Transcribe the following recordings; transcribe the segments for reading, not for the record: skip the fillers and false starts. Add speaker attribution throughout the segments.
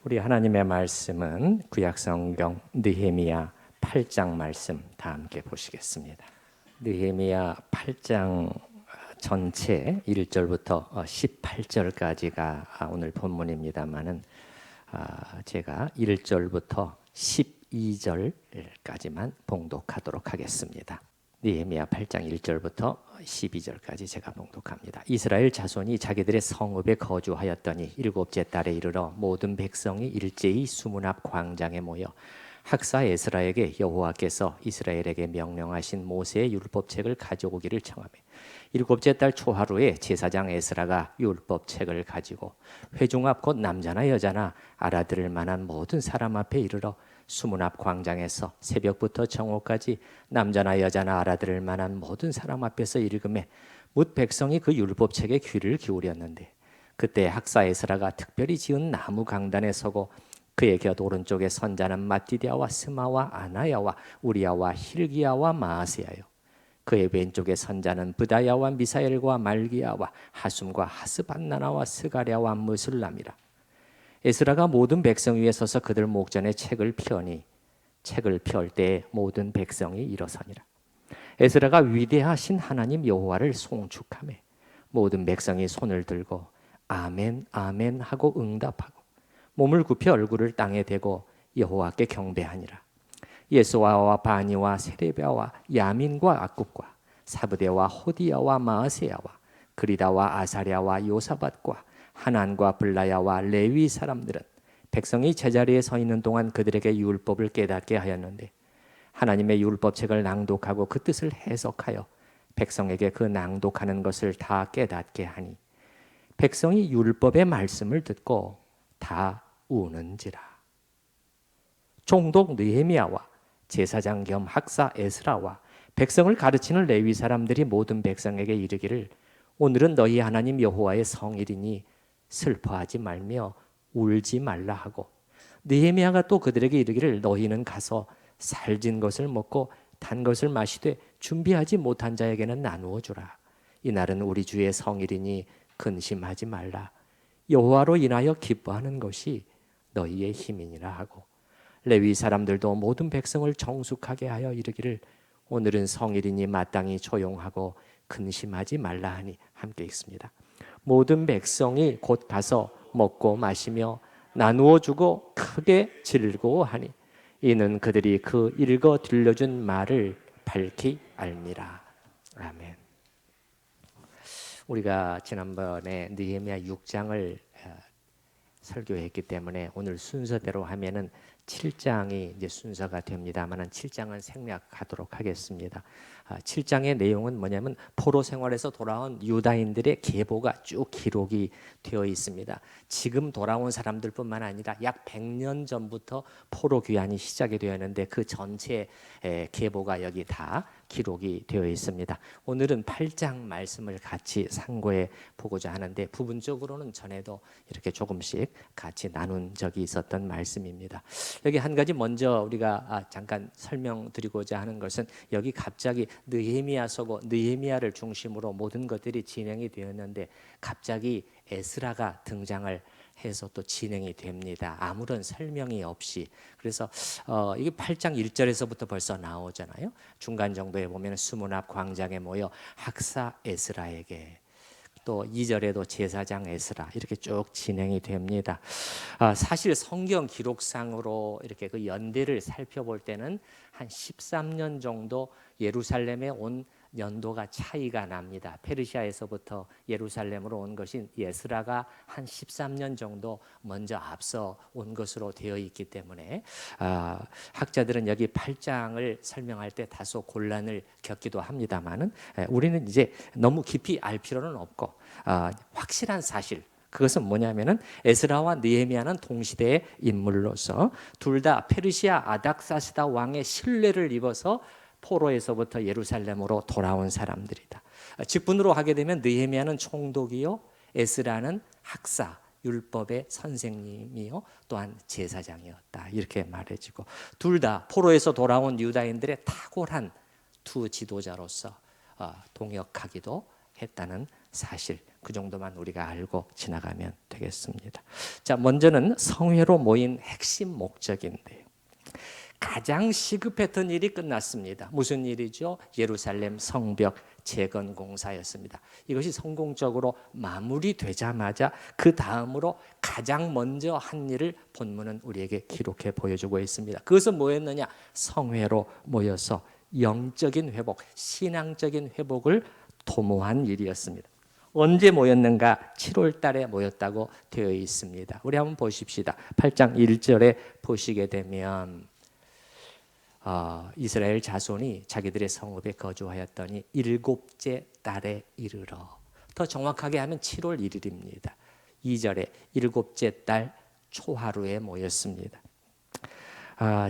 Speaker 1: 우리 하나님의 말씀은 구약성경 느헤미야 8장 말씀 다 함께 보시겠습니다. 느헤미야 8장 전체 1절부터 18절까지가 오늘 본문입니다만은 제가 1절부터 12절까지만 봉독하도록 하겠습니다. 느헤미야 8장 1절부터 12절까지 제가 봉독합니다. 이스라엘 자손이 자기들의 성읍에 거주하였더니 일곱째 달에 이르러 모든 백성이 일제히 수문 앞 광장에 모여 학사 에스라에게 여호와께서 이스라엘에게 명령하신 모세의 율법책을 가져오기를 청하며 일곱째 달 초하루에 제사장 에스라가 율법책을 가지고 회중 앞 곧 남자나 여자나 알아들을 만한 모든 사람 앞에 이르러 수문 앞 광장에서 새벽부터 정오까지 남자나 여자나 알아들을 만한 모든 사람 앞에서 읽음에 뭇 백성이 그 율법책에 귀를 기울였는데 그때 학사 에스라가 특별히 지은 나무 강단에 서고 그의 곁 오른쪽에 선자는 마띠디아와 스마와 아나야와 우리야와 힐기야와 마아세야요 그의 왼쪽에 선자는 브다야와 미사엘과 말기야와 하숨과 하스반나나와 스가랴와 무술람이라. 에스라가 모든 백성 위에 서서 그들 목전에 책을 펴니 책을 펼 때에 모든 백성이 일어서니라. 에스라가 위대하신 하나님 여호와를 송축하며 모든 백성이 손을 들고 아멘 아멘 하고 응답하고 몸을 굽혀 얼굴을 땅에 대고 여호와께 경배하니라. 예수와와 바니와 세레비아와 야민과 악굽과 사브데와 호디야와 마아세야와 그리다와 아사랴와 요사밧과 하난과 블라야와 레위 사람들은 백성이 제자리에 서 있는 동안 그들에게 율법을 깨닫게 하였는데 하나님의 율법책을 낭독하고 그 뜻을 해석하여 백성에게 그 낭독하는 것을 다 깨닫게 하니 백성이 율법의 말씀을 듣고 다 우는지라. 총독 느헤미야와 제사장 겸 학사 에스라와 백성을 가르치는 레위 사람들이 모든 백성에게 이르기를 오늘은 너희 하나님 여호와의 성일이니 슬퍼하지 말며 울지 말라 하고 느헤미야가 또 그들에게 이르기를 너희는 가서 살진 것을 먹고 단 것을 마시되 준비하지 못한 자에게는 나누어 주라. 이날은 우리 주의 성일이니 근심하지 말라. 여호와로 인하여 기뻐하는 것이 너희의 힘이니라 하고 레위 사람들도 모든 백성을 정숙하게 하여 이르기를 오늘은 성일이니 마땅히 조용하고 근심하지 말라 하니 함께 읽습니다. 모든 백성이 곧 가서 먹고 마시며 나누어 주고 크게 즐거워하니 이는 그들이 그 읽어 들려준 말을 밝히 알미라. 아멘. 우리가 지난번에 느헤미야 6장을 설교했기 때문에 오늘 순서대로 하면은 7장이 이제 순서가 됩니다만은 7장은 생략하도록 하겠습니다. 7장의 내용은 뭐냐면 포로 생활에서 돌아온 유다인들의 계보가 쭉 기록이 되어 있습니다. 지금 돌아온 사람들뿐만 아니라 약 100년 전부터 포로 귀환이 시작이 되었는데 그 전체 계보가 여기 다 기록이 되어 있습니다. 오늘은 8장 말씀을 같이 상고해 보고자 하는데 부분적으로는 전에도 이렇게 조금씩 같이 나눈 적이 있었던 말씀입니다. 여기 한 가지 먼저 우리가 잠깐 설명드리고자 하는 것은 여기 갑자기 느헤미야서고 느헤미야를 중심으로 모든 것들이 진행이 되었는데 갑자기 에스라가 등장을 해서 또 진행이 됩니다. 아무런 설명이 없이. 그래서 이게 8장 1절에서부터 벌써 나오잖아요. 중간 정도에 보면 수문 앞 광장에 모여 학사 에스라에게 또 2절에도 제사장 에스라 이렇게 쭉 진행이 됩니다. 사실 성경 기록상으로 이렇게 그 연대를 살펴볼 때는 한 13년 정도 예루살렘에 온 연도가 차이가 납니다. 페르시아에서부터 예루살렘으로 온 것인 에스라가 한 13년 정도 먼저 앞서 온 것으로 되어 있기 때문에 학자들은 여기 8장을 설명할 때 다소 곤란을 겪기도 합니다만은 우리는 이제 너무 깊이 알 필요는 없고 확실한 사실 그것은 뭐냐면은 에스라와 느헤미야는 동시대의 인물로서 둘 다 페르시아 아닥사스다 왕의 신뢰를 입어서 포로에서부터 예루살렘으로 돌아온 사람들이다. 직분으로 하게 되면 느헤미야는 총독이요 에스라는 학사 율법의 선생님이요 또한 제사장이었다 이렇게 말해지고 둘 다 포로에서 돌아온 유다인들의 탁월한 두 지도자로서 동역하기도 했다는 사실 그 정도만 우리가 알고 지나가면 되겠습니다. 자, 먼저는 성회로 모인 핵심 목적인데요. 가장 시급했던 일이 끝났습니다. 무슨 일이죠? 예루살렘 성벽 재건 공사였습니다. 이것이 성공적으로 마무리되자마자 그 다음으로 가장 먼저 한 일을 본문은 우리에게 기록해 보여주고 있습니다. 그것은 뭐였느냐? 성회로 모여서 영적인 회복, 신앙적인 회복을 도모한 일이었습니다. 언제 모였는가? 7월 달에 모였다고 되어 있습니다. 우리 한번 보십시다. 8장 1절에 보시게 되면 이스라엘 자손이 자기들의 성읍에 거주하였더니 7째 달에 이르러, 더 정확하게 하면 7월 1일입니다. 2절에 7째 달 초하루에 모였습니다.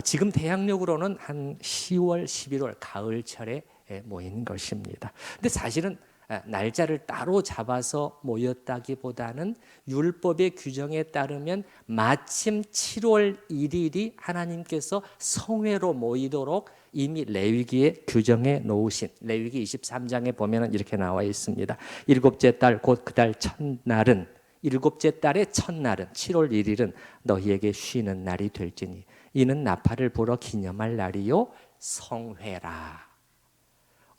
Speaker 1: 지금 대략적으로는 한 10월, 11월 가을철에 모인 것입니다. 근데 사실은 날짜를 따로 잡아서 모였다기보다는 율법의 규정에 따르면 마침 7월 1일이 하나님께서 성회로 모이도록 이미 레위기에 규정해 놓으신, 레위기 23장에 보면 이렇게 나와 있습니다. 7째 달 곧 그 달 첫날은, 7째 달의 첫날은 7월 1일은 너희에게 쉬는 날이 될지니 이는 나팔을 불어 기념할 날이요 성회라.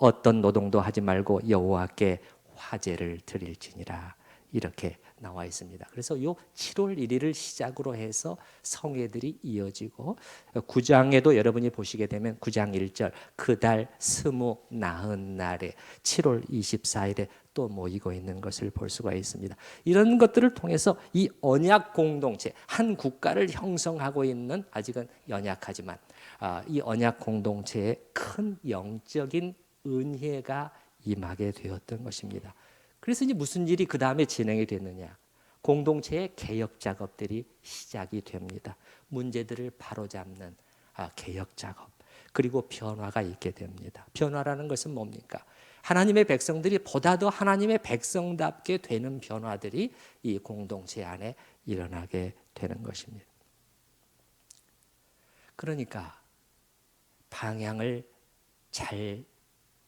Speaker 1: 어떤 노동도 하지 말고 여호와께 화제를 드릴지니라. 이렇게 나와 있습니다. 그래서 이 7월 1일을 시작으로 해서 성회들이 이어지고, 9장에도 여러분이 보시게 되면 9장 1절 그달 스무 나흔 날에 7월 24일에 또 모이고 있는 것을 볼 수가 있습니다. 이런 것들을 통해서 이 언약 공동체, 한 국가를 형성하고 있는, 아직은 연약하지만 이 언약 공동체에 큰 영적인 은혜가 임하게 되었던 것입니다. 그래서 이제 무슨 일이 그 다음에 진행이 됐느냐? 공동체의 개혁 작업들이 시작이 됩니다. 문제들을 바로잡는 개혁 작업, 그리고 변화가 있게 됩니다. 변화라는 것은 뭡니까? 하나님의 백성들이 보다 더 하나님의 백성답게 되는 변화들이 이 공동체 안에 일어나게 되는 것입니다. 그러니까 방향을 잘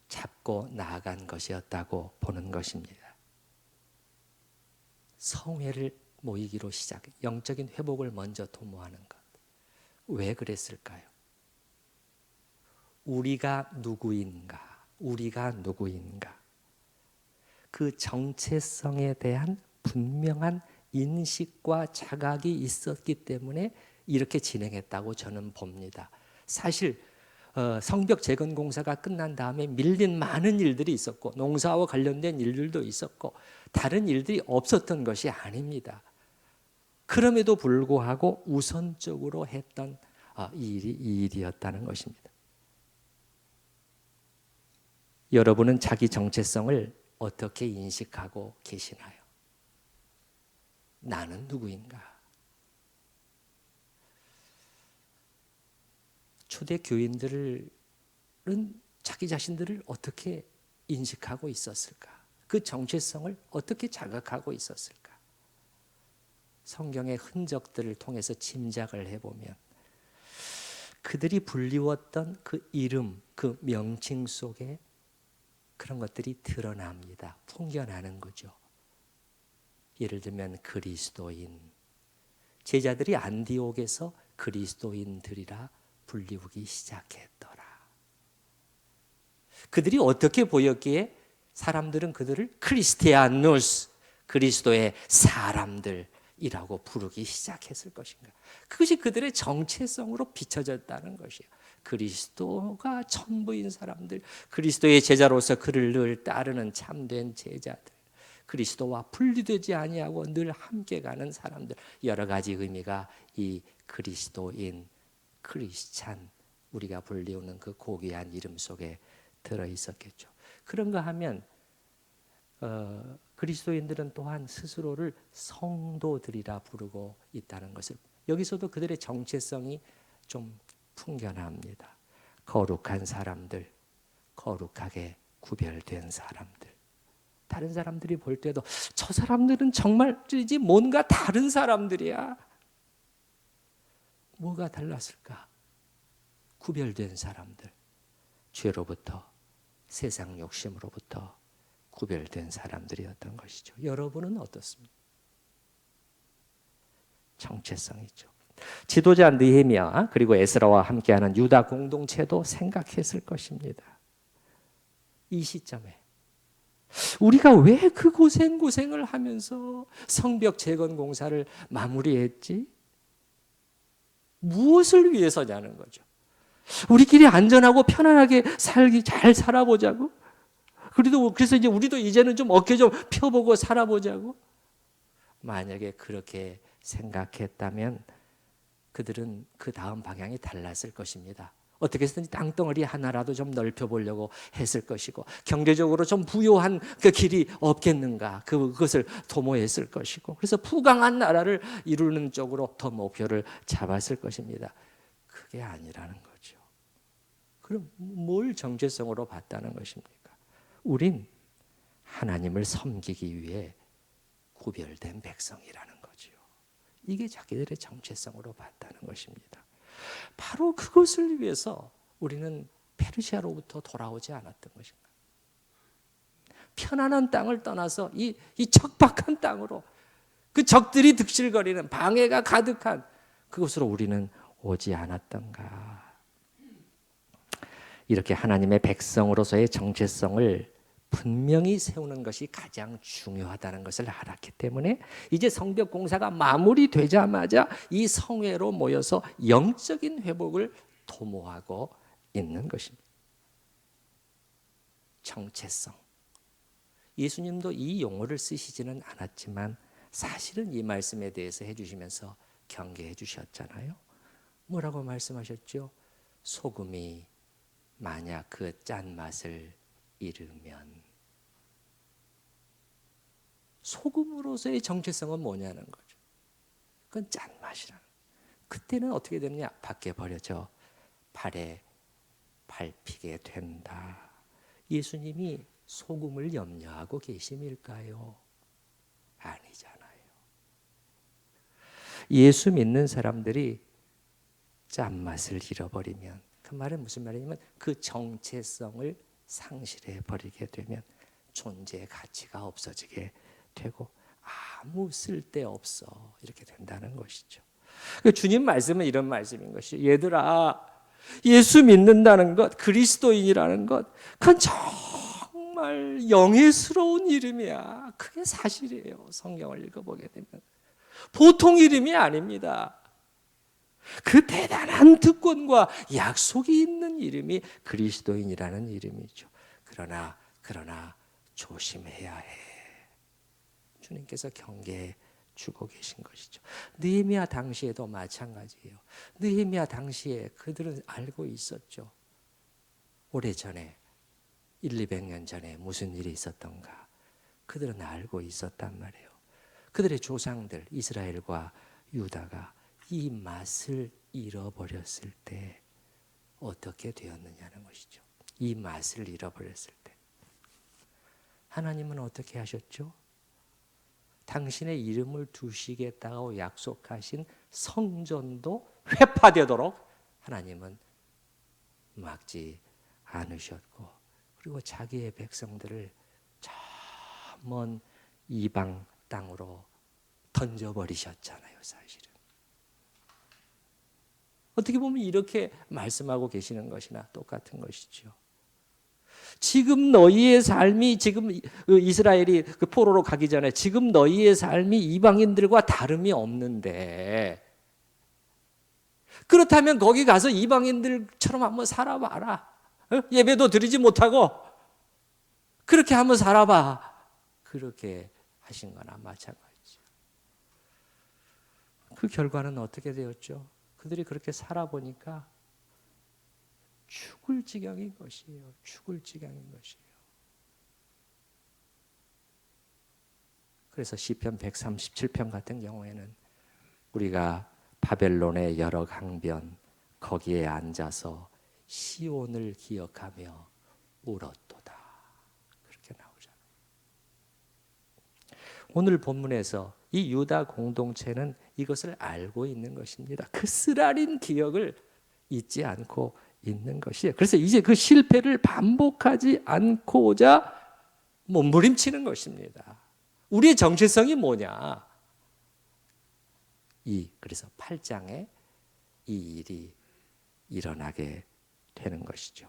Speaker 1: 잡고 나아간 것이었다고 보는 것입니다. 성회를 모이기로 시작해 영적인 회복을 먼저 도모하는 것. 왜 그랬을까요? 우리가 누구인가? 우리가 누구인가? 그 정체성에 대한 분명한 인식과 자각이 있었기 때문에 이렇게 진행했다고 저는 봅니다. 사실 성벽 재건 공사가 끝난 다음에 밀린 많은 일들이 있었고, 농사와 관련된 일들도 있었고, 다른 일들이 없었던 것이 아닙니다. 그럼에도 불구하고 우선적으로 했던 이 일이었다는 것입니다. 여러분은 자기 정체성을 어떻게 인식하고 계시나요? 나는 누구인가? 초대 교인들은 자기 자신들을 어떻게 인식하고 있었을까? 그 정체성을 어떻게 자각하고 있었을까? 성경의 흔적들을 통해서 짐작을 해보면 그들이 불리웠던 그 이름, 그 명칭 속에 그런 것들이 드러납니다. 풍겨나는 거죠. 예를 들면 그리스도인, 제자들이 안디옥에서 그리스도인들이라 불리우기 시작했더라. 그들이 어떻게 보였기에 사람들은 그들을 크리스티아누스, 그리스도의 사람들이라고 부르기 시작했을 것인가? 그것이 그들의 정체성으로 비춰졌다는 것이에요. 그리스도가 전부인 사람들, 그리스도의 제자로서 그를 늘 따르는 참된 제자들, 그리스도와 분리되지 아니하고 늘 함께 가는 사람들, 여러 가지 의미가 이 그리스도인, 크리스찬, 우리가 불리우는 그 고귀한 이름 속에 들어 있었겠죠. 그런가 하면 그리스도인들은 또한 스스로를 성도들이라 부르고 있다는 것을, 여기서도 그들의 정체성이 좀 풍겨납니다. 거룩한 사람들, 거룩하게 구별된 사람들. 다른 사람들이 볼 때도 저 사람들은 정말 뭔가 다른 사람들이야. 뭐가 달랐을까? 구별된 사람들, 죄로부터, 세상 욕심으로부터 구별된 사람들이었던 것이죠. 여러분은 어떻습니까? 정체성이죠. 지도자 느헤미야 그리고 에스라와 함께하는 유다 공동체도 생각했을 것입니다. 이 시점에 우리가 왜 그 고생을 하면서 성벽 재건 공사를 마무리했지? 무엇을 위해서냐는 거죠. 우리끼리 안전하고 편안하게 잘 살아보자고. 그래서 이제 우리도 이제는 좀 어깨 좀 펴보고 살아보자고. 만약에 그렇게 생각했다면 그들은 그 다음 방향이 달랐을 것입니다. 어떻게 해서든지 땅덩어리 하나라도 좀 넓혀보려고 했을 것이고 경제적으로 좀 부유한 그 길이 없겠는가 그것을 도모했을 것이고 그래서 부강한 나라를 이루는 쪽으로 더 목표를 잡았을 것입니다. 그게 아니라는 거죠. 그럼 뭘 정체성으로 봤다는 것입니까? 우린 하나님을 섬기기 위해 구별된 백성이라는 거죠. 이게 자기들의 정체성으로 봤다는 것입니다. 바로 그것을 위해서 우리는 페르시아로부터 돌아오지 않았던 것인가? 편안한 땅을 떠나서 이 척박한 땅으로 그 적들이 득실거리는 방해가 가득한 그곳으로 우리는 오지 않았던가? 이렇게 하나님의 백성으로서의 정체성을 분명히 세우는 것이 가장 중요하다는 것을 알았기 때문에 이제 성벽 공사가 마무리되자마자 이 성회로 모여서 영적인 회복을 도모하고 있는 것입니다. 정체성. 예수님도 이 용어를 쓰시지는 않았지만 사실은 이 말씀에 대해서 해주시면서 경계해 주셨잖아요. 뭐라고 말씀하셨죠? 소금이 만약 그 짠맛을 잃으면 소금으로서의 정체성은 뭐냐는 거죠. 그건 짠맛이라는 거예요. 그때는 어떻게 되느냐? 밖에 버려져 발에 밟히게 된다. 예수님이 소금을 염려하고 계심일까요? 아니잖아요. 예수 믿는 사람들이 짠맛을 잃어버리면 그 말은 무슨 말이냐면 그 정체성을 상실해 버리게 되면 존재의 가치가 없어지게 되고 아무 쓸데없어 이렇게 된다는 것이죠. 주님 말씀은 이런 말씀인 것이죠. 얘들아, 예수 믿는다는 것, 그리스도인이라는 것, 그건 정말 영예스러운 이름이야. 그게 사실이에요. 성경을 읽어보게 되면 보통 이름이 아닙니다. 그 대단한 특권과 약속이 있는 이름이 그리스도인이라는 이름이죠. 그러나 조심해야 해. 주님께서 경계해 주고 계신 것이죠. 느헤미야 당시에도 마찬가지예요. 느헤미야 당시에 그들은 알고 있었죠. 오래전에 200년 전에 무슨 일이 있었던가 그들은 알고 있었단 말이에요. 그들의 조상들 이스라엘과 유다가 이 맛을 잃어버렸을 때 어떻게 되었느냐는 것이죠. 이 맛을 잃어버렸을 때 하나님은 어떻게 하셨죠? 당신의 이름을 두시겠다고 약속하신 성전도 회파되도록 하나님은 막지 않으셨고 그리고 자기의 백성들을 저 먼 이방 땅으로 던져버리셨잖아요. 사실은 어떻게 보면 이렇게 말씀하고 계시는 것이나 똑같은 것이죠. 지금 너희의 삶이 지금 이스라엘이 그 포로로 가기 전에 지금 너희의 삶이 이방인들과 다름이 없는데 그렇다면 거기 가서 이방인들처럼 한번 살아봐라. 예배도 드리지 못하고 그렇게 한번 살아봐. 그렇게 하신 거나 마찬가지죠. 그 결과는 어떻게 되었죠? 그들이 그렇게 살아보니까 죽을 지경인 것이에요. 죽을 지경인 것이에요. 그래서 시편 137편 같은 경우에는 우리가 바벨론의 여러 강변 거기에 앉아서 시온을 기억하며 울었도다. 그렇게 나오잖아요. 오늘 본문에서 이 유다 공동체는 이것을 알고 있는 것입니다. 그 쓰라린 기억을 잊지 않고 있는 것이에요. 그래서 이제 그 실패를 반복하지 않고자 몸부림치는 것입니다. 우리의 정체성이 뭐냐? 그래서 8장에 이 일이 일어나게 되는 것이죠.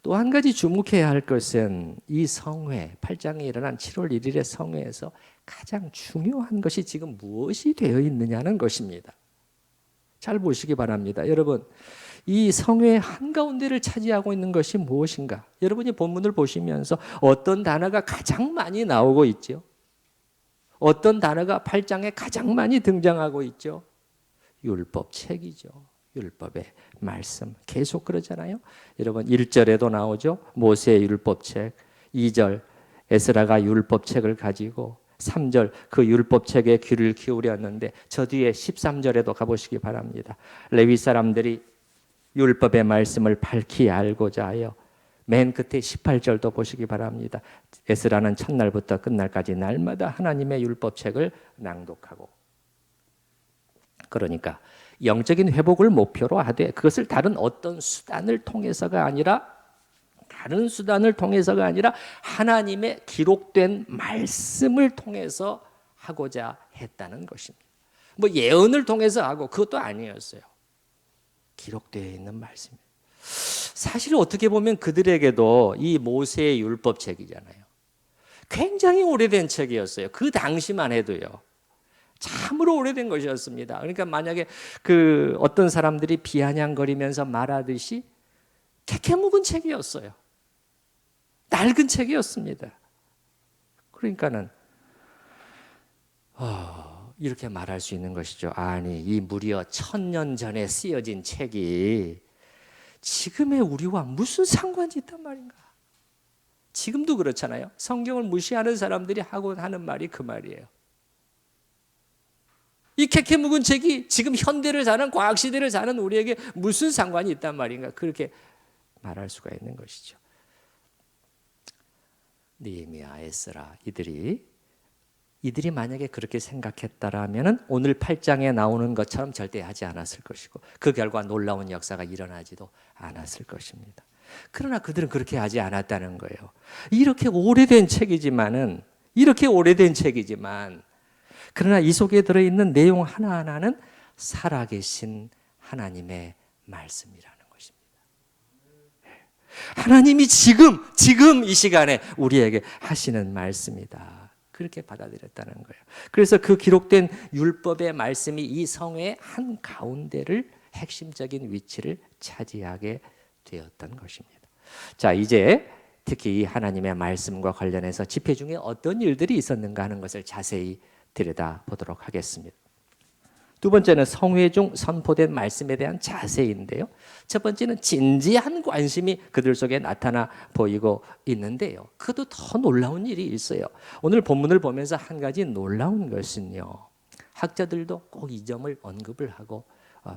Speaker 1: 또 한 가지 주목해야 할 것은 이 성회, 8장에 일어난 7월 1일의 성회에서 가장 중요한 것이 지금 무엇이 되어 있느냐는 것입니다. 잘 보시기 바랍니다. 여러분, 이 성회의 한가운데를 차지하고 있는 것이 무엇인가? 여러분이 본문을 보시면서 어떤 단어가 가장 많이 나오고 있죠? 어떤 단어가 8장에 가장 많이 등장하고 있죠? 율법책이죠. 율법의 말씀. 계속 그러잖아요. 여러분 1절에도 나오죠. 모세의 율법책. 2절 에스라가 율법책을 가지고 3절 그 율법책에 귀를 기울였는데 저 뒤에 13절에도 가보시기 바랍니다. 레위 사람들이 율법의 말씀을 밝히 알고자 하여 맨 끝에 18절도 보시기 바랍니다. 에스라는 첫날부터 끝날까지 날마다 하나님의 율법책을 낭독하고, 그러니까 영적인 회복을 목표로 하되 그것을 다른 어떤 수단을 통해서가 아니라 하나님의 기록된 말씀을 통해서 하고자 했다는 것입니다. 뭐 예언을 통해서 하고 그것도 아니었어요. 기록되어 있는 말씀이에요. 사실 어떻게 보면 그들에게도 이 모세의 율법책이잖아요. 굉장히 오래된 책이었어요. 그 당시만 해도요. 참으로 오래된 것이었습니다. 그러니까 만약에 그 어떤 사람들이 비아냥거리면서 말하듯이 캐캐 묵은 책이었어요. 낡은 책이었습니다. 그러니까는 이렇게 말할 수 있는 것이죠. 아니, 이 무려 1000년 전에 쓰여진 책이 지금의 우리와 무슨 상관이 있단 말인가? 지금도 그렇잖아요. 성경을 무시하는 사람들이 하는 말이 그 말이에요. 이 캐캐 묵은 책이 지금 현대를 사는, 과학시대를 사는 우리에게 무슨 상관이 있단 말인가? 그렇게 말할 수가 있는 것이죠. 느헤미야, 에스라 이들이 만약에 그렇게 생각했다라면은 오늘 8장에 나오는 것처럼 절대 하지 않았을 것이고 그 결과 놀라운 역사가 일어나지도 않았을 것입니다. 그러나 그들은 그렇게 하지 않았다는 거예요. 이렇게 오래된 책이지만 그러나 이 속에 들어있는 내용 하나하나는 살아계신 하나님의 말씀이라는 것입니다. 하나님이 지금 이 시간에 우리에게 하시는 말씀이다. 그렇게 받아들였다는 거예요. 그래서 그 기록된 율법의 말씀이 이 성회의 한 가운데를 핵심적인 위치를 차지하게 되었던 것입니다. 자, 이제 특히 이 하나님의 말씀과 관련해서 집회 중에 어떤 일들이 있었는가 하는 것을 자세히 들여다보도록 하겠습니다. 두 번째는 성회 중 선포된 말씀에 대한 자세인데요. 첫 번째는 진지한 관심이 그들 속에 나타나 보이고 있는데요. 그것도 더 놀라운 일이 있어요. 오늘 본문을 보면서 한 가지 놀라운 것은요. 학자들도 꼭 이 점을 언급을 하고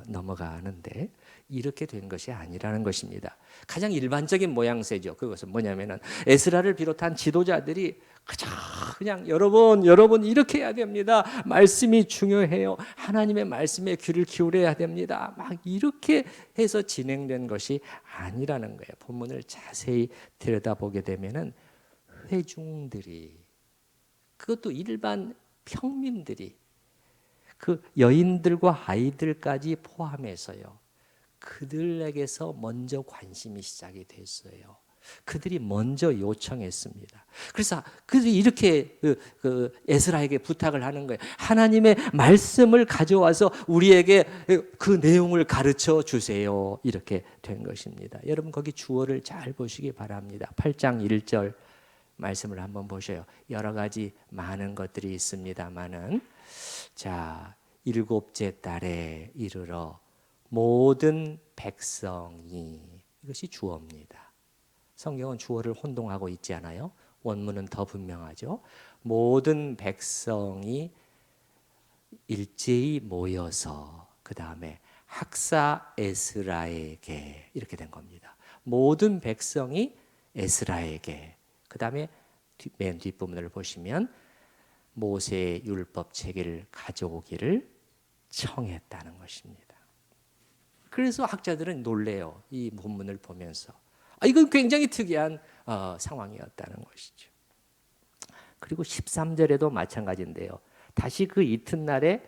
Speaker 1: 넘어가는데 이렇게 된 것이 아니라는 것입니다. 가장 일반적인 모양새죠. 그것은 뭐냐면은 에스라를 비롯한 지도자들이 그냥 여러분 이렇게 해야 됩니다. 말씀이 중요해요. 하나님의 말씀에 귀를 기울여야 됩니다. 막 이렇게 해서 진행된 것이 아니라는 거예요. 본문을 자세히 들여다보게 되면은 회중들이, 그것도 일반 평민들이, 그 여인들과 아이들까지 포함해서요, 그들에게서 먼저 관심이 시작이 됐어요. 그들이 먼저 요청했습니다. 그래서 그들이 이렇게 에스라에게 부탁을 하는 거예요. 하나님의 말씀을 가져와서 우리에게 그 내용을 가르쳐 주세요. 이렇게 된 것입니다. 여러분 거기 주어를 잘 보시기 바랍니다. 8장 1절 말씀을 한번 보셔요. 여러 가지 많은 것들이 있습니다만은, 자, 7째 달에 이르러 모든 백성이, 이것이 주어입니다. 성경은 주어를 혼동하고 있지 않아요? 원문은 더 분명하죠. 모든 백성이 일제히 모여서 그 다음에 학사 에스라에게, 이렇게 된 겁니다. 모든 백성이 에스라에게, 그 다음에 맨 뒷부분을 보시면 모세의 율법 책을 가져오기를 청했다는 것입니다. 그래서 학자들은 놀래요. 이 본문을 보면서 이건 굉장히 특이한 상황이었다는 것이죠. 그리고 13절에도 마찬가지인데요. 다시 그 이튿날에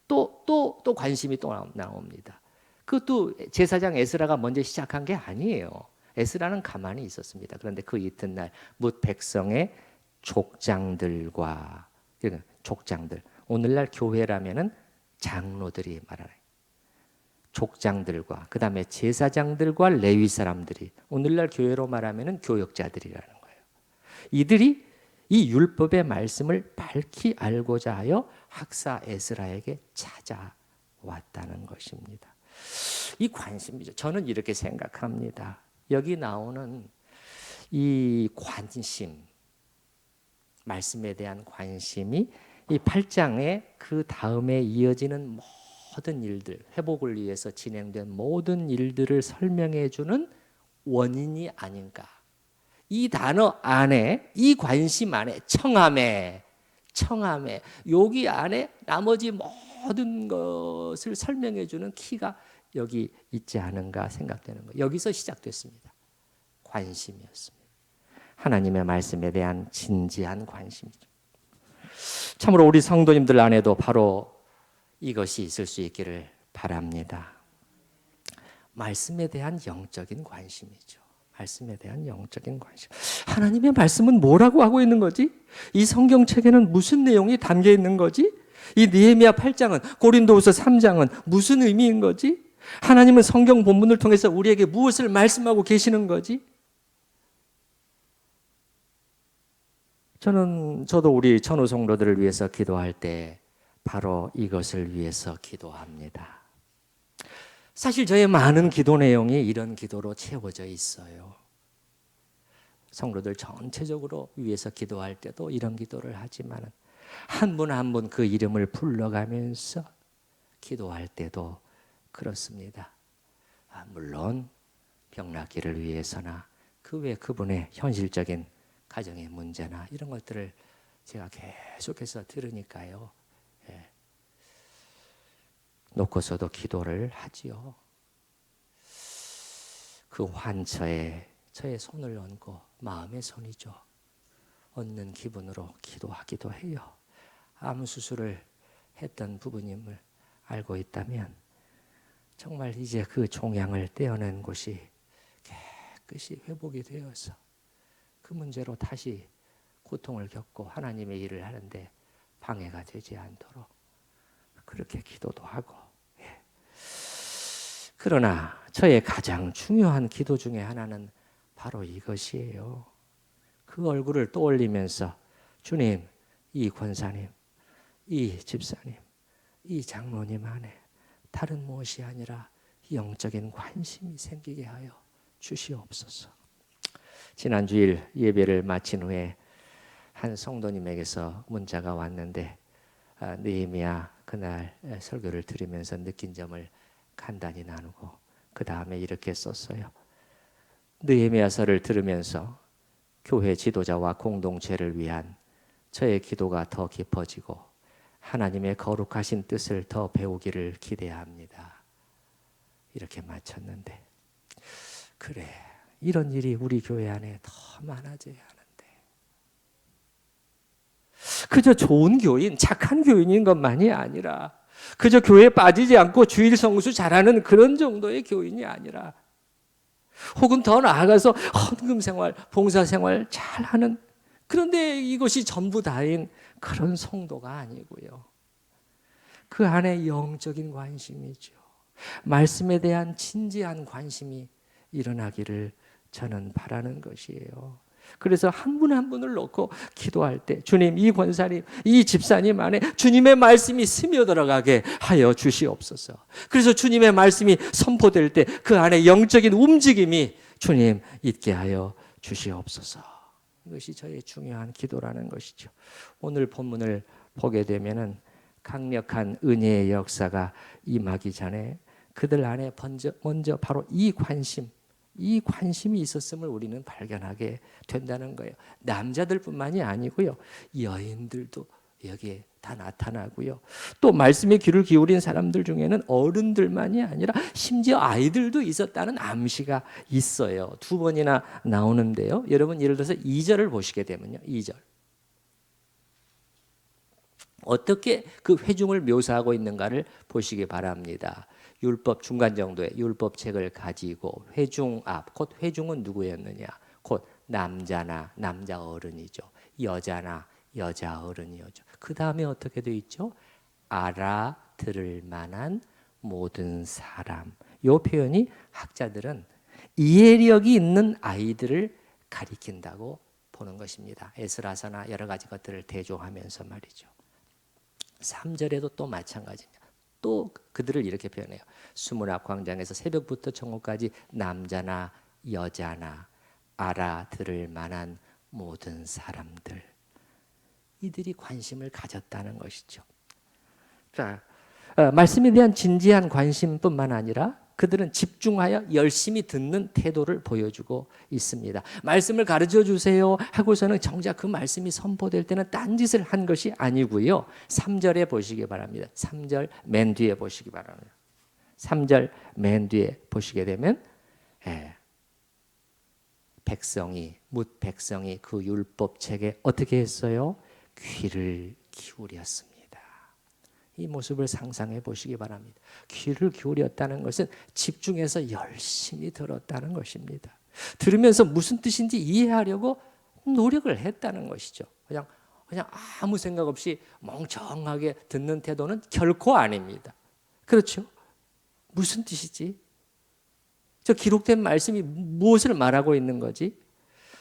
Speaker 1: 또 관심이 또 나옵니다. 그것도 제사장 에스라가 먼저 시작한 게 아니에요. 에스라는 가만히 있었습니다. 그런데 그 이튿날 뭇 백성의 족장들과 족장들, 오늘날 교회라면은 장로들이 말하는 족장들과 그 다음에 제사장들과 레위 사람들이, 오늘날 교회로 말하면은 교역자들이라는 거예요. 이들이 이 율법의 말씀을 밝히 알고자 하여 학사 에스라에게 찾아왔다는 것입니다. 이 관심이죠. 저는 이렇게 생각합니다. 여기 나오는 이 관심, 말씀에 대한 관심이 이 8장의 그 다음에 이어지는 모든 일들, 회복을 위해서 진행된 모든 일들을 설명해 주는 원인이 아닌가. 이 단어 안에, 이 관심 안에, 청함에 여기 안에 나머지 모든 것을 설명해 주는 키가 여기 있지 않은가 생각되는 거예요. 여기서 시작됐습니다. 관심이었습니다. 하나님의 말씀에 대한 진지한 관심이죠. 참으로 우리 성도님들 안에도 바로 이것이 있을 수 있기를 바랍니다. 말씀에 대한 영적인 관심이죠. 말씀에 대한 영적인 관심. 하나님의 말씀은 뭐라고 하고 있는 거지? 이 성경책에는 무슨 내용이 담겨 있는 거지? 이 느헤미야 8장은, 고린도후서 3장은 무슨 의미인 거지? 하나님은 성경 본문을 통해서 우리에게 무엇을 말씀하고 계시는 거지? 저도 우리 천우 성도들을 위해서 기도할 때 바로 이것을 위해서 기도합니다. 사실 저의 많은 기도 내용이 이런 기도로 채워져 있어요. 성도들 전체적으로 위해서 기도할 때도 이런 기도를 하지만 한 분 한 분 그 이름을 불러가면서 기도할 때도 그렇습니다. 물론 병낫기를 위해서나 그 외 그분의 현실적인 가정의 문제나 이런 것들을 제가 계속해서 들으니까요. 놓고서도 기도를 하지요. 그 환처에 저의 손을 얹고, 마음의 손이죠, 얹는 기분으로 기도하기도 해요. 암 수술을 했던 부부님을 알고 있다면 정말 이제 그 종양을 떼어낸 곳이 깨끗이 회복이 되어서 그 문제로 다시 고통을 겪고 하나님의 일을 하는데 방해가 되지 않도록 그렇게 기도도 하고. 그러나 저의 가장 중요한 기도 중에 하나는 바로 이것이에요. 그 얼굴을 떠올리면서 주님, 이 권사님, 이 집사님, 이 장로님 안에 다른 무엇이 아니라 영적인 관심이 생기게 하여 주시옵소서. 지난 주일 예배를 마친 후에 한 성도님에게서 문자가 왔는데 느헤미야 그날 설교를 들으면서 느낀 점을 간단히 나누고 그 다음에 이렇게 썼어요. 느헤미야서를 들으면서 교회 지도자와 공동체를 위한 저의 기도가 더 깊어지고 하나님의 거룩하신 뜻을 더 배우기를 기대합니다. 이렇게 마쳤는데, 그래, 이런 일이 우리 교회 안에 더 많아져야 하는데, 그저 좋은 교인, 착한 교인인 것만이 아니라 그저 교회에 빠지지 않고 주일 성수 잘하는 그런 정도의 교인이 아니라 혹은 더 나아가서 헌금 생활, 봉사 생활 잘하는, 그런데 이것이 전부 다인 그런 성도가 아니고요. 그 안에 영적인 관심이죠. 말씀에 대한 진지한 관심이 일어나기를 저는 바라는 것이에요. 그래서 한 분 한 분을 놓고 기도할 때 주님, 이 권사님, 이 집사님 안에 주님의 말씀이 스며들어가게 하여 주시옵소서. 그래서 주님의 말씀이 선포될 때 그 안에 영적인 움직임이 주님 있게 하여 주시옵소서. 이것이 저의 중요한 기도라는 것이죠. 오늘 본문을 보게 되면은 강력한 은혜의 역사가 임하기 전에 그들 안에 먼저 바로 이 관심이 있었음을 우리는 발견하게 된다는 거예요. 남자들뿐만이 아니고요, 여인들도 여기에 다 나타나고요. 또 말씀에 귀를 기울인 사람들 중에는 어른들만이 아니라 심지어 아이들도 있었다는 암시가 있어요. 두 번이나 나오는데요. 여러분 예를 들어서 2절을 보시게 되면요. 2절. 어떻게 그 회중을 묘사하고 있는가를 보시기 바랍니다. 율법 중간 정도의 율법책을 가지고 회중 앞, 곧 회중은 누구였느냐? 곧 남자나 남자 어른이죠. 여자나 여자 어른이었죠. 그 다음에 어떻게 되어 있죠? 알아들을 만한 모든 사람. 이 표현이 학자들은 이해력이 있는 아이들을 가리킨다고 보는 것입니다. 에스라서나 여러 가지 것들을 대조하면서 말이죠. 3절에도 또 마찬가지입니다. 또 그들을 이렇게 표현해요. 수문 앞 광장에서 새벽부터 정오까지 남자나 여자나 알아들을 만한 모든 사람들, 이들이 관심을 가졌다는 것이죠. 자, 말씀에 대한 진지한 관심뿐만 아니라 그들은 집중하여 열심히 듣는 태도를 보여주고 있습니다. 말씀을 가르쳐 주세요 하고서는 정작 그 말씀이 선포될 때는 딴짓을 한 것이 아니고요. 3절에 보시기 바랍니다. 3절 맨 뒤에 보시기 바랍니다. 3절 맨 뒤에 보시게 되면 백성이 뭇 백성이 그 율법책에 어떻게 했어요? 귀를 기울였습니다. 이 모습을 상상해 보시기 바랍니다. 귀를 기울였다는 것은 집중해서 열심히 들었다는 것입니다. 들으면서 무슨 뜻인지 이해하려고 노력을 했다는 것이죠. 그냥 아무 생각 없이 멍청하게 듣는 태도는 결코 아닙니다. 그렇죠? 무슨 뜻이지? 저 기록된 말씀이 무엇을 말하고 있는 거지?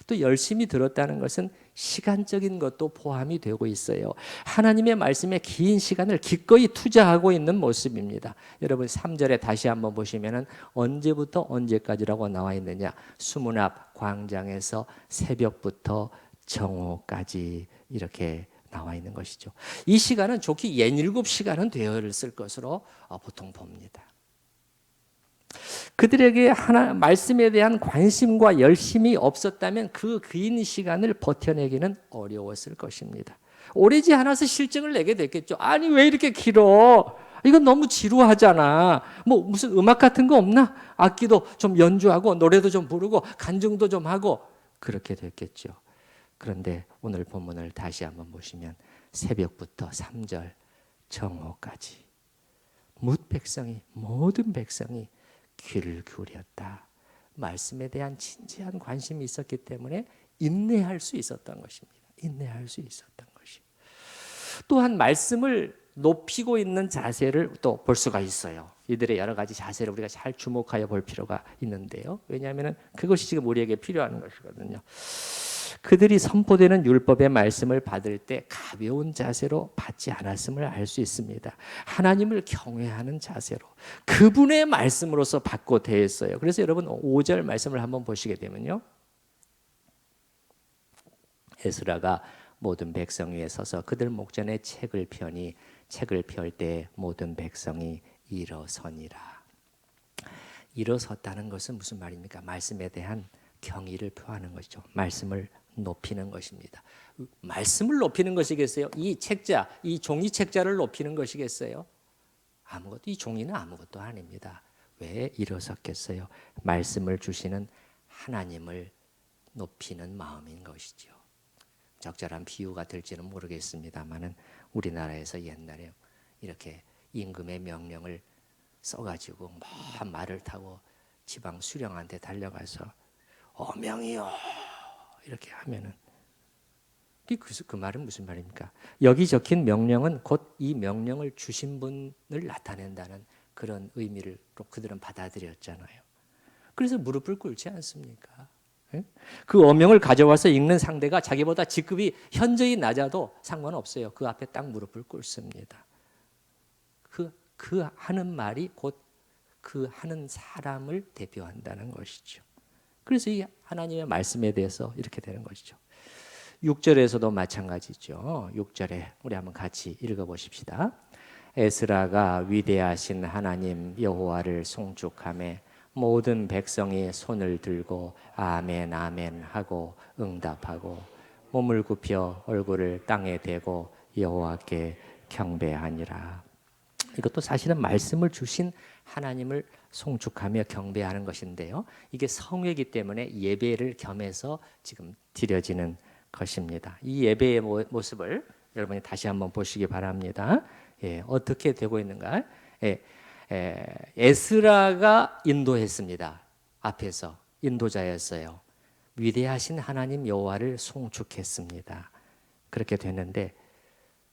Speaker 1: 또 열심히 들었다는 것은 시간적인 것도 포함이 되고 있어요. 하나님의 말씀에 긴 시간을 기꺼이 투자하고 있는 모습입니다. 여러분 3절에 다시 한번 보시면 언제부터 언제까지라고 나와 있느냐? 수문 앞 광장에서 새벽부터 정오까지 이렇게 나와 있는 것이죠. 이 시간은 좋게 67시간은 되었을 것으로 보통 봅니다. 그들에게 말씀에 대한 관심과 열심이 없었다면 그 긴 시간을 버텨내기는 어려웠을 것입니다. 오래지 않아서 실증을 내게 됐겠죠. 아니 왜 이렇게 길어? 이건 너무 지루하잖아. 뭐 무슨 음악 같은 거 없나? 악기도 좀 연주하고 노래도 좀 부르고 간증도 좀 하고 그렇게 됐겠죠. 그런데 오늘 본문을 다시 한번 보시면 새벽부터 3절 정오까지 모든 백성이 귀를 기울였다. 말씀에 대한 진지한 관심이 있었기 때문에 인내할 수 있었던 것입니다. 인내할 수 있었던 것이. 또한 말씀을 높이고 있는 자세를 또 볼 수가 있어요. 이들의 여러 가지 자세를 우리가 잘 주목하여 볼 필요가 있는데요. 왜냐하면 그것이 지금 우리에게 필요한 것이거든요. 그들이 선포되는 율법의 말씀을 받을 때 가벼운 자세로 받지 않았음을 알 수 있습니다. 하나님을 경외하는 자세로 그분의 말씀으로서 받고 대했어요. 그래서 여러분 5절 말씀을 한번 보시게 되면요. 에스라가 모든 백성 위에 서서 그들 목전에 책을 펴니 책을 펼 때 모든 백성이 일어서니라. 일어섰다는 것은 무슨 말입니까? 말씀에 대한 경의를 표하는 것이죠. 말씀을 높이는 것입니다. 말씀을 높이는 것이겠어요? 이 책자, 이 종이 책자를 높이는 것이겠어요? 이 종이는 아무것도 아닙니다. 왜 일어섰겠어요? 말씀을 주시는 하나님을 높이는 마음인 것이죠. 적절한 비유가 될지는 모르겠습니다만은 우리나라에서 옛날에 이렇게 임금의 명령을 써가지고 말을 타고 지방 수령한테 달려가서 어명이요 이렇게 하면은 그 말은 무슨 말입니까? 여기 적힌 명령은 곧 이 명령을 주신 분을 나타낸다는 그런 의미를 그들은 받아들였잖아요. 그래서 무릎을 꿇지 않습니까? 그 어명을 가져와서 읽는 상대가 자기보다 직급이 현저히 낮아도 상관없어요. 그 앞에 딱 무릎을 꿇습니다. 그 하는 말이 곧 그 하는 사람을 대표한다는 것이죠. 그래서 이 하나님의 말씀에 대해서 이렇게 되는 것이죠. 6절에서도 마찬가지죠. 6절에 우리 한번 같이 읽어보십시다. 에스라가 위대하신 하나님 여호와를 송축하며 모든 백성이 손을 들고 아멘 아멘 하고 응답하고 몸을 굽혀 얼굴을 땅에 대고 여호와께 경배하니라. 이것도 사실은 말씀을 주신 하나님을 송축하며 경배하는 것인데요. 이게 성회이기 때문에 예배를 겸해서 지금 드려지는 것입니다. 이 예배의 모습을 여러분이 다시 한번 보시기 바랍니다. 어떻게 되고 있는가? 에스라가 인도했습니다. 앞에서 인도자였어요. 위대하신 하나님 여호와를 송축했습니다. 그렇게 됐는데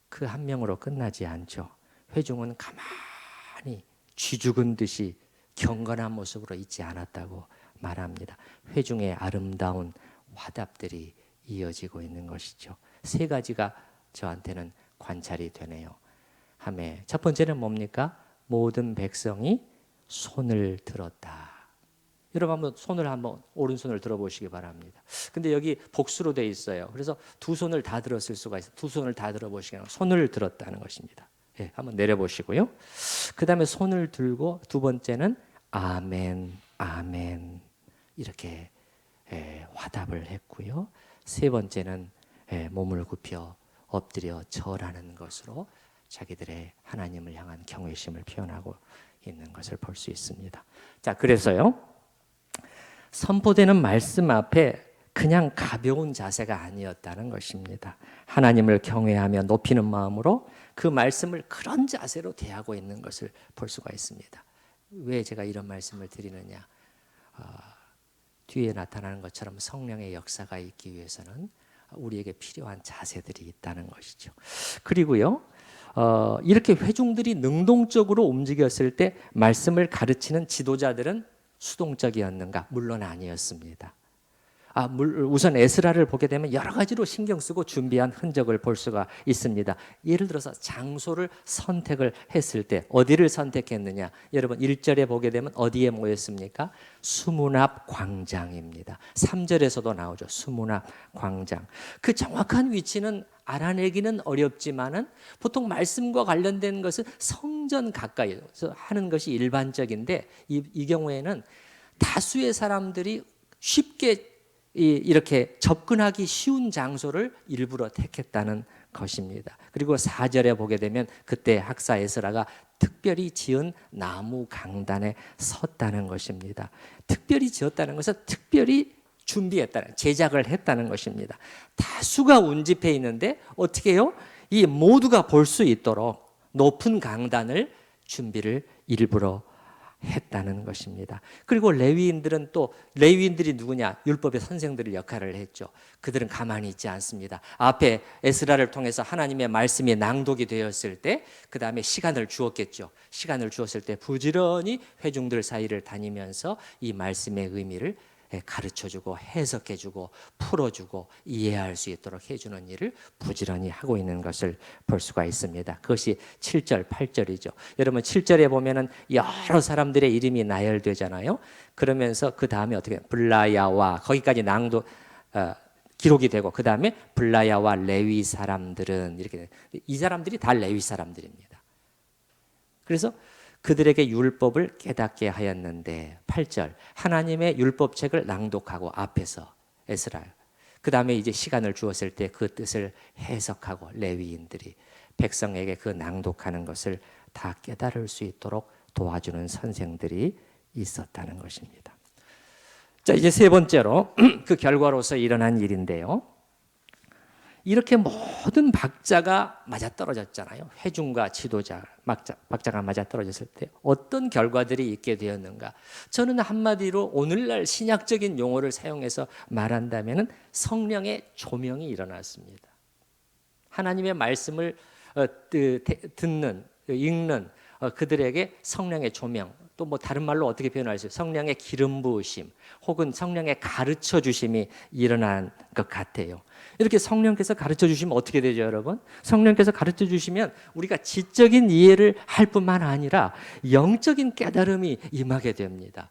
Speaker 1: 그 한 명으로 끝나지 않죠. 회중은 가만히 쥐 죽은 듯이 경건한 모습으로 있지 않았다고 말합니다. 회중의 아름다운 화답들이 이어지고 있는 것이죠. 세 가지가 저한테는 관찰이 되네요. 첫 번째는 뭡니까? 모든 백성이 손을 들었다. 여러분 한번 오른손을 들어보시기 바랍니다. 근데 여기 복수로 돼 있어요. 그래서 두 손을 다 들었을 수가 있어요. 두 손을 다 들어보시기 바랍니다. 손을 들었다는 것입니다. 한번 내려보시고요. 그 다음에 손을 들고 두 번째는 아멘, 아멘 이렇게 화답을 했고요. 세 번째는 몸을 굽혀 엎드려 절하는 것으로 자기들의 하나님을 향한 경외심을 표현하고 있는 것을 볼 수 있습니다. 자, 그래서요. 선포되는 말씀 앞에 그냥 가벼운 자세가 아니었다는 것입니다. 하나님을 경외하며 높이는 마음으로 그 말씀을 그런 자세로 대하고 있는 것을 볼 수가 있습니다. 왜 제가 이런 말씀을 드리느냐? 뒤에 나타나는 것처럼 성령의 역사가 있기 위해서는 우리에게 필요한 자세들이 있다는 것이죠. 그리고요, 이렇게 회중들이 능동적으로 움직였을 때 말씀을 가르치는 지도자들은 수동적이었는가? 물론 아니었습니다. 우선 에스라를 보게 되면 여러 가지로 신경 쓰고 준비한 흔적을 볼 수가 있습니다. 예를 들어서 장소를 선택을 했을 때 어디를 선택했느냐? 여러분 1절에 보게 되면 어디에 모였습니까? 수문 앞 광장입니다. 3절에서도 나오죠. 수문 앞 광장. 그 정확한 위치는 알아내기는 어렵지만은 보통 말씀과 관련된 것은 성전 가까이서 하는 것이 일반적인데 이 경우에는 다수의 사람들이 쉽게 이렇게 접근하기 쉬운 장소를 일부러 택했다는 것입니다. 그리고 4절에 보게 되면 그때 학사 에스라가 특별히 지은 나무 강단에 섰다는 것입니다. 특별히 지었다는 것은 특별히 준비했다는, 제작을 했다는 것입니다. 다수가 운집해 있는데 어떻게 해요? 이 모두가 볼 수 있도록 높은 강단을 준비를 일부러 했다는 것입니다. 그리고 레위인들이 누구냐? 율법의 선생들의 역할을 했죠. 그들은 가만히 있지 않습니다. 앞에 에스라를 통해서 하나님의 말씀이 낭독이 되었을 때 그 다음에 시간을 주었겠죠. 시간을 주었을 때 부지런히 회중들 사이를 다니면서 이 말씀의 의미를 가르쳐주고 해석해주고 풀어주고 이해할 수 있도록 해주는 일을 부지런히 하고 있는 것을 볼 수가 있습니다. 그것이 7절, 8절이죠. 여러분 7절에 보면은 여러 사람들의 이름이 나열되잖아요. 그러면서 그 다음에 어떻게 블라야와 거기까지 기록이 되고 그 다음에 블라야와 레위 사람들은 이렇게 이 사람들이 다 레위 사람들입니다. 그래서 그들에게 율법을 깨닫게 하였는데 8절 하나님의 율법책을 낭독하고 앞에서 에스라 그 다음에 이제 시간을 주었을 때 그 뜻을 해석하고 레위인들이 백성에게 그 낭독하는 것을 다 깨달을 수 있도록 도와주는 선생들이 있었다는 것입니다. 자, 이제 세 번째로 그 결과로서 일어난 일인데요. 이렇게 모든 박자가 맞아떨어졌잖아요. 회중과 지도자 박자가 맞아떨어졌을 때 어떤 결과들이 있게 되었는가? 저는 한마디로 오늘날 신약적인 용어를 사용해서 말한다면 성령의 조명이 일어났습니다. 하나님의 말씀을 듣는, 읽는 그들에게 성령의 조명, 또 뭐 다른 말로 어떻게 표현할 수 있어요? 성령의 기름 부으심 혹은 성령의 가르쳐 주심이 일어난 것 같아요. 이렇게 성령께서 가르쳐 주시면 어떻게 되죠, 여러분? 성령께서 가르쳐 주시면 우리가 지적인 이해를 할 뿐만 아니라 영적인 깨달음이 임하게 됩니다.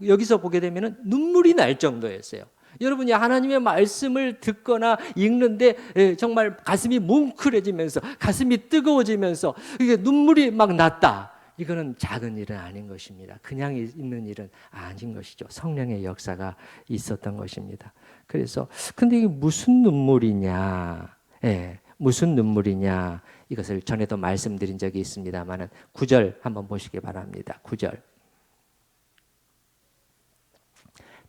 Speaker 1: 여기서 보게 되면 눈물이 날 정도였어요. 여러분이 하나님의 말씀을 듣거나 읽는데 정말 가슴이 뭉클해지면서 가슴이 뜨거워지면서 이게 눈물이 막 났다. 이거는 작은 일은 아닌 것입니다. 그냥 있는 일은 아닌 것이죠. 성령의 역사가 있었던 것입니다. 그래서 근데 이게 무슨 눈물이냐? 무슨 눈물이냐? 이것을 전에도 말씀드린 적이 있습니다만은 9절 한번 보시기 바랍니다. 9절.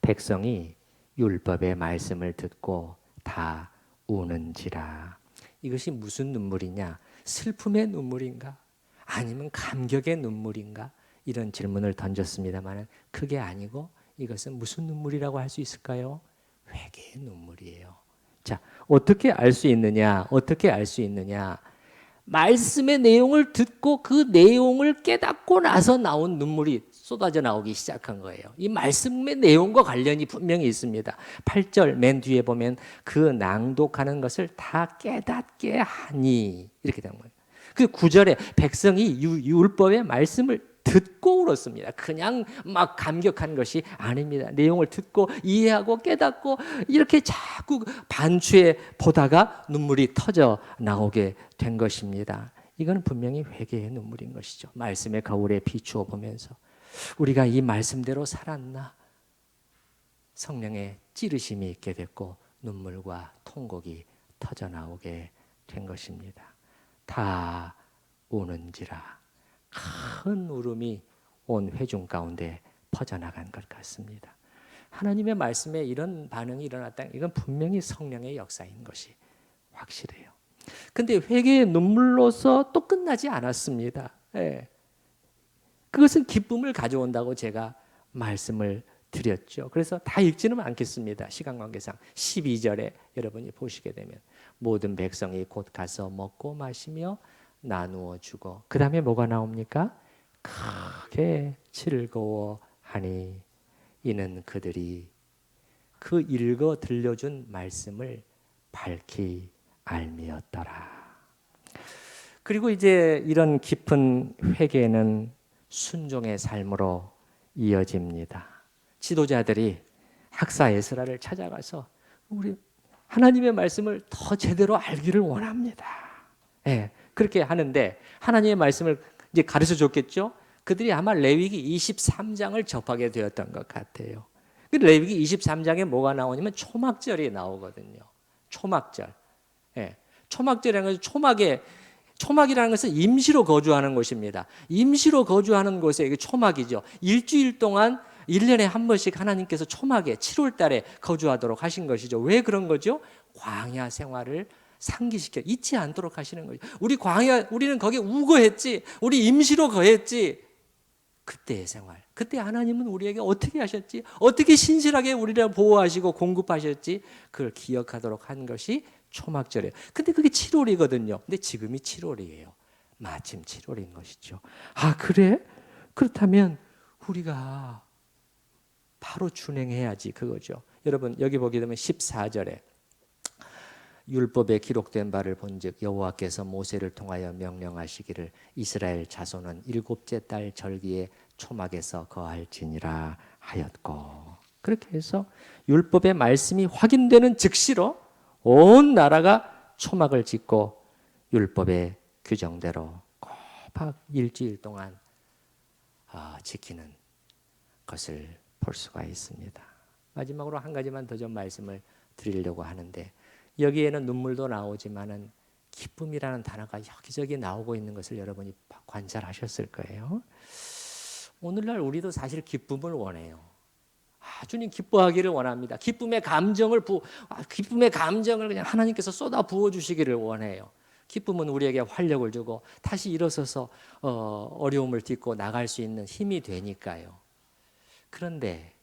Speaker 1: 백성이 율법의 말씀을 듣고 다 우는지라. 이것이 무슨 눈물이냐? 슬픔의 눈물인가? 아니면 감격의 눈물인가? 이런 질문을 던졌습니다만 그게 아니고 이것은 무슨 눈물이라고 할 수 있을까요? 회개의 눈물이에요. 자, 어떻게 알 수 있느냐? 어떻게 알 수 있느냐? 말씀의 내용을 듣고 그 내용을 깨닫고 나서 나온 눈물이 쏟아져 나오기 시작한 거예요. 이 말씀의 내용과 관련이 분명히 있습니다. 8절 맨 뒤에 보면 그 낭독하는 것을 다 깨닫게 하니 이렇게 된 거예요. 그 9절에 백성이 율법의 말씀을 듣고 울었습니다. 그냥 막 감격한 것이 아닙니다. 내용을 듣고 이해하고 깨닫고 이렇게 자꾸 반추에 보다가 눈물이 터져 나오게 된 것입니다. 이건 분명히 회개의 눈물인 것이죠. 말씀의 거울에 비추어 보면서 우리가 이 말씀대로 살았나? 성령의 찌르심이 있게 됐고 눈물과 통곡이 터져 나오게 된 것입니다. 다 우는지라. 큰 울음이 온 회중 가운데 퍼져나간 것 같습니다. 하나님의 말씀에 이런 반응이 일어났다. 이건 분명히 성령의 역사인 것이 확실해요. 근데 회개의 눈물로서 또 끝나지 않았습니다. 예. 그것은 기쁨을 가져온다고 제가 말씀을 드렸죠. 그래서 다 읽지는 않겠습니다. 시간 관계상 12절에 여러분이 보시게 되면 모든 백성이 곧 가서 먹고 마시며 나누어 주고 그 다음에 뭐가 나옵니까? 크게 즐거워하니 이는 그들이 그 읽어 들려준 말씀을 밝히 알미었더라. 그리고 이제 이런 깊은 회개는 순종의 삶으로 이어집니다. 지도자들이 학사 에스라를 찾아가서 우리 하나님의 말씀을 더 제대로 알기를 원합니다. 예, 그렇게 하는데 하나님의 말씀을 이제 가르쳐 줬겠죠. 그들이 아마 레위기 23장을 접하게 되었던 것 같아요. 그 레위기 23장에 뭐가 나오냐면 초막절이 나오거든요. 초막절. 예, 초막절이라는 것은 초막이라는 것은 임시로 거주하는 곳입니다. 임시로 거주하는 곳에 이게 초막이죠. 일주일 동안 1년에 한 번씩 하나님께서 초막에 7월 달에 거주하도록 하신 것이죠. 왜 그런 거죠? 광야 생활을 상기시켜 잊지 않도록 하시는 거죠. 우리는 거기에 우거했지. 우리 임시로 거했지. 그때의 생활. 그때 하나님은 우리에게 어떻게 하셨지? 어떻게 신실하게 우리를 보호하시고 공급하셨지? 그걸 기억하도록 한 것이 초막절이에요. 근데 그게 7월이거든요. 근데 지금이 7월이에요. 마침 7월인 것이죠. 아, 그래? 그렇다면 우리가 바로 준행해야지 그거죠. 여러분 여기 보게 되면 14절에 율법에 기록된 바를 본즉 여호와께서 모세를 통하여 명령하시기를 이스라엘 자손은 일곱째 달 절기에 초막에서 거할지니라 하였고, 그렇게 해서 율법의 말씀이 확인되는 즉시로 온 나라가 초막을 짓고 율법의 규정대로 꼬박 일주일 동안 지키는 것을 볼 수가 있습니다. 마지막으로 한 가지만 더 좀 말씀을 드리려고 하는데, 여기에는 눈물도 나오지만은 기쁨이라는 단어가 여기저기 나오고 있는 것을 여러분이 관찰하셨을 거예요. 오늘날 우리도 사실 기쁨을 원해요. 주님 기뻐하기를 원합니다. 기쁨의 감정을 그냥 하나님께서 쏟아 부어 주시기를 원해요. 기쁨은 우리에게 활력을 주고 다시 일어서서 어려움을 딛고 나갈 수 있는 힘이 되니까요. 그런데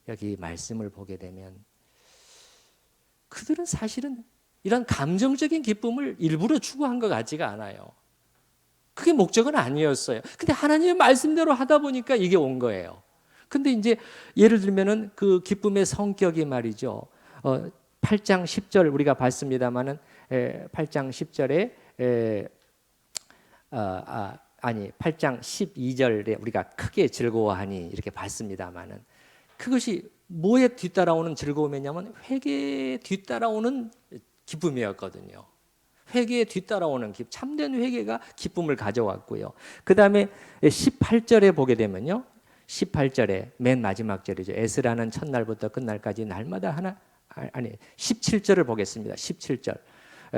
Speaker 1: 여기 말씀을 보게 되면 그들은 사실은 이런 감정적인 기쁨을 일부러 추구한 것 같지가 않아요. 그게 목적은 아니었어요. 근데 하나님의 말씀대로 하다 보니까 이게 온 거예요. 근데 이제 예를 들면은 그 기쁨의 성격이 말이죠. 8장 10절 우리가 봤습니다만은 8장 10절에 8장 12절에 우리가 크게 즐거워하니 이렇게 봤습니다만은 그것이 뭐에 뒤따라오는 즐거움이냐면 회개에 뒤따라오는 기쁨이었거든요. 회개에 뒤따라오는 참된 회개가 기쁨을 가져왔고요. 그 다음에 18절에 보게 되면요. 18절에 맨 마지막 절이죠. 에스라는 첫날부터 끝날까지 날마다 17절을 보겠습니다. 17절.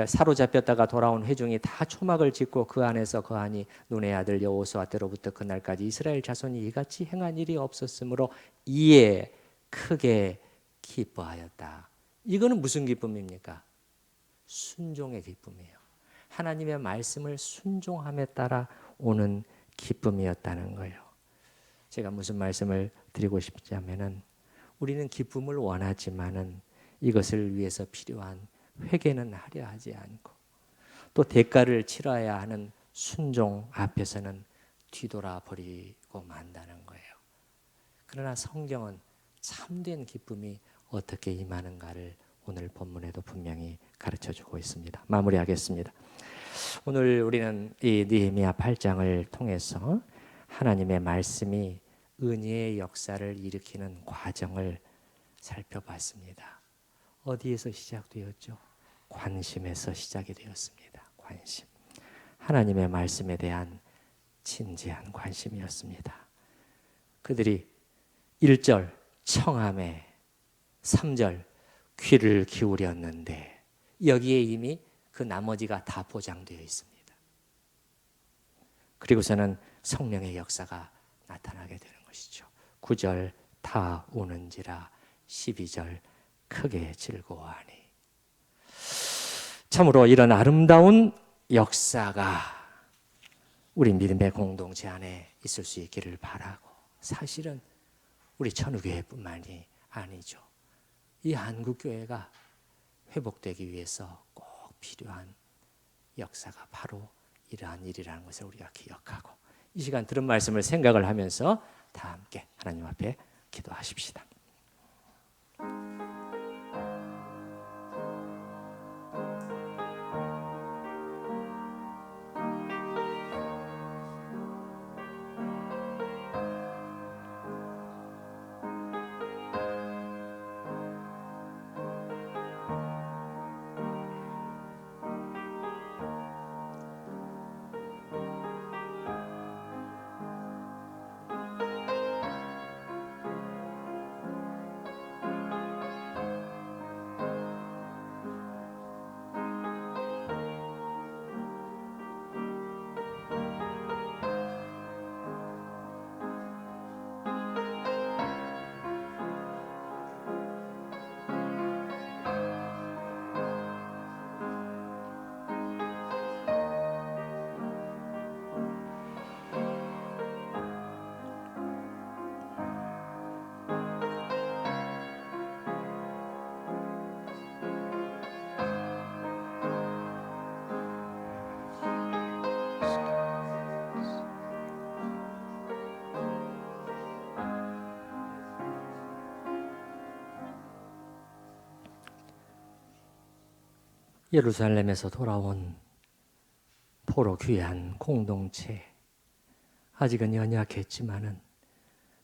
Speaker 1: 사로잡혔다가 돌아온 회중이 다 초막을 짓고 그 안에서 거하니 눈의 아들 여호수아 때로부터 그날까지 이스라엘 자손이 이같이 행한 일이 없었으므로 이에 크게 기뻐하였다. 이거는 무슨 기쁨입니까? 순종의 기쁨이에요. 하나님의 말씀을 순종함에 따라 오는 기쁨이었다는 거예요. 제가 무슨 말씀을 드리고 싶냐면은 우리는 기쁨을 원하지만은 이것을 위해서 필요한 회개는 하려 하지 않고 또 대가를 치러야 하는 순종 앞에서는 뒤돌아 버리고 만다는 거예요. 그러나 성경은 참된 기쁨이 어떻게 임하는가를 오늘 본문에도 분명히 가르쳐주고 있습니다. 마무리하겠습니다. 오늘 우리는 이 느헤미야 8장을 통해서 하나님의 말씀이 은혜의 역사를 일으키는 과정을 살펴봤습니다. 어디에서 시작되었죠? 관심에서 시작이 되었습니다. 관심. 하나님의 말씀에 대한 진지한 관심이었습니다. 그들이 1절 청함에 3절 귀를 기울였는데 여기에 이미 그 나머지가 다 보장되어 있습니다. 그리고서는 성령의 역사가 나타나게 되는 것이죠. 9절 다 우는지라 12절 크게 즐거워하니. 참으로 이런 아름다운 역사가 우리 믿음의 공동체 안에 있을 수 있기를 바라고, 사실은 우리 천우교회뿐만이 아니죠. 이 한국교회가 회복되기 위해서 꼭 필요한 역사가 바로 이러한 일이라는 것을 우리가 기억하고 이 시간 들은 말씀을 생각을 하면서 다 함께 하나님 앞에 기도하십시다. 예루살렘에서 돌아온 포로 귀한 공동체, 아직은 연약했지만은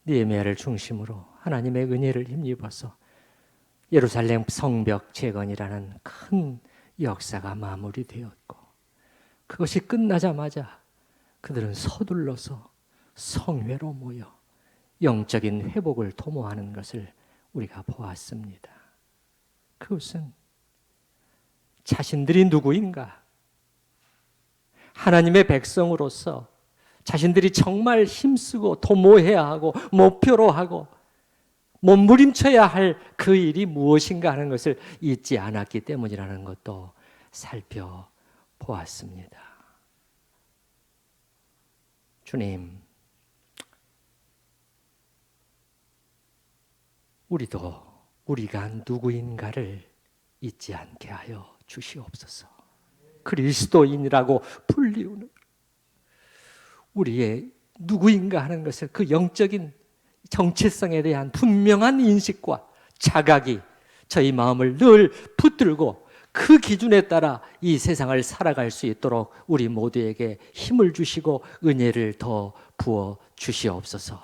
Speaker 1: 느헤미야를 중심으로 하나님의 은혜를 힘입어서 예루살렘 성벽 재건이라는 큰 역사가 마무리되었고, 그것이 끝나자마자 그들은 서둘러서 성회로 모여 영적인 회복을 도모하는 것을 우리가 보았습니다. 그것은 자신들이 누구인가? 하나님의 백성으로서 자신들이 정말 힘쓰고 도모해야 하고 목표로 하고 몸부림쳐야 할 그 일이 무엇인가 하는 것을 잊지 않았기 때문이라는 것도 살펴보았습니다. 주님, 우리도 우리가 누구인가를 잊지 않게 하여 주시옵소서. 그리스도인이라고 불리우는 우리의 누구인가 하는 것을, 그 영적인 정체성에 대한 분명한 인식과 자각이 저희 마음을 늘 붙들고 그 기준에 따라 이 세상을 살아갈 수 있도록 우리 모두에게 힘을 주시고 은혜를 더 부어 주시옵소서.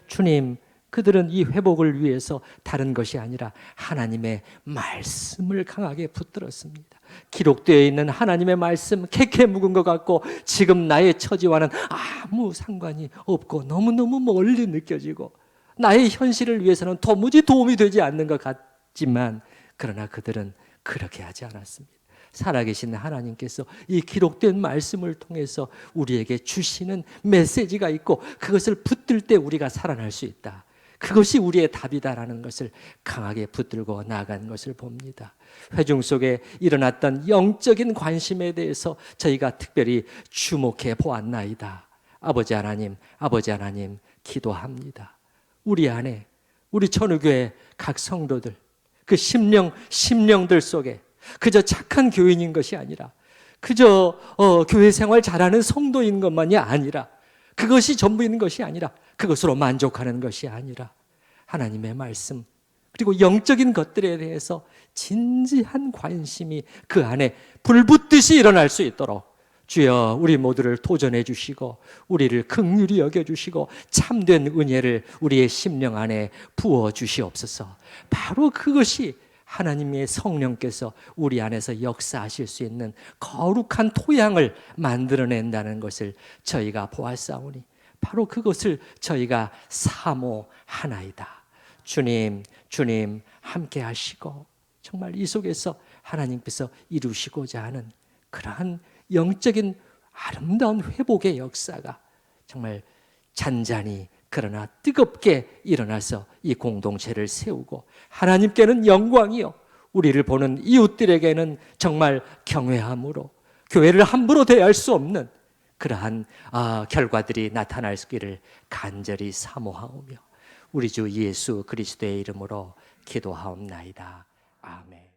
Speaker 1: 주님, 그들은 이 회복을 위해서 다른 것이 아니라 하나님의 말씀을 강하게 붙들었습니다. 기록되어 있는 하나님의 말씀, 캐캐 묵은 것 같고 지금 나의 처지와는 아무 상관이 없고 너무너무 멀리 느껴지고 나의 현실을 위해서는 도무지 도움이 되지 않는 것 같지만, 그러나 그들은 그렇게 하지 않았습니다. 살아계신 하나님께서 이 기록된 말씀을 통해서 우리에게 주시는 메시지가 있고 그것을 붙들 때 우리가 살아날 수 있다. 그것이 우리의 답이다라는 것을 강하게 붙들고 나간 것을 봅니다. 회중 속에 일어났던 영적인 관심에 대해서 저희가 특별히 주목해 보았나이다. 아버지 하나님 기도합니다. 우리 안에 우리 천우교회 각 성도들 그 심령들 속에 그저 착한 교인인 것이 아니라 그저 교회 생활 잘하는 성도인 것만이 아니라 그것이 전부인 것이 아니라 그것으로 만족하는 것이 아니라 하나님의 말씀 그리고 영적인 것들에 대해서 진지한 관심이 그 안에 불붙듯이 일어날 수 있도록 주여 우리 모두를 도전해 주시고 우리를 긍휼히 여겨 주시고 참된 은혜를 우리의 심령 안에 부어 주시옵소서. 바로 그것이 하나님의 성령께서 우리 안에서 역사하실 수 있는 거룩한 토양을 만들어낸다는 것을 저희가 보았사오니 바로 그것을 저희가 사모하나이다. 주님 함께 하시고 정말 이 속에서 하나님께서 이루시고자 하는 그러한 영적인 아름다운 회복의 역사가 정말 잔잔히 그러나 뜨겁게 일어나서 이 공동체를 세우고 하나님께는 영광이요 우리를 보는 이웃들에게는 정말 경외함으로 교회를 함부로 대할 수 없는 그러한 결과들이 나타날기를 간절히 사모하오며 우리 주 예수 그리스도의 이름으로 기도하옵나이다. 아멘.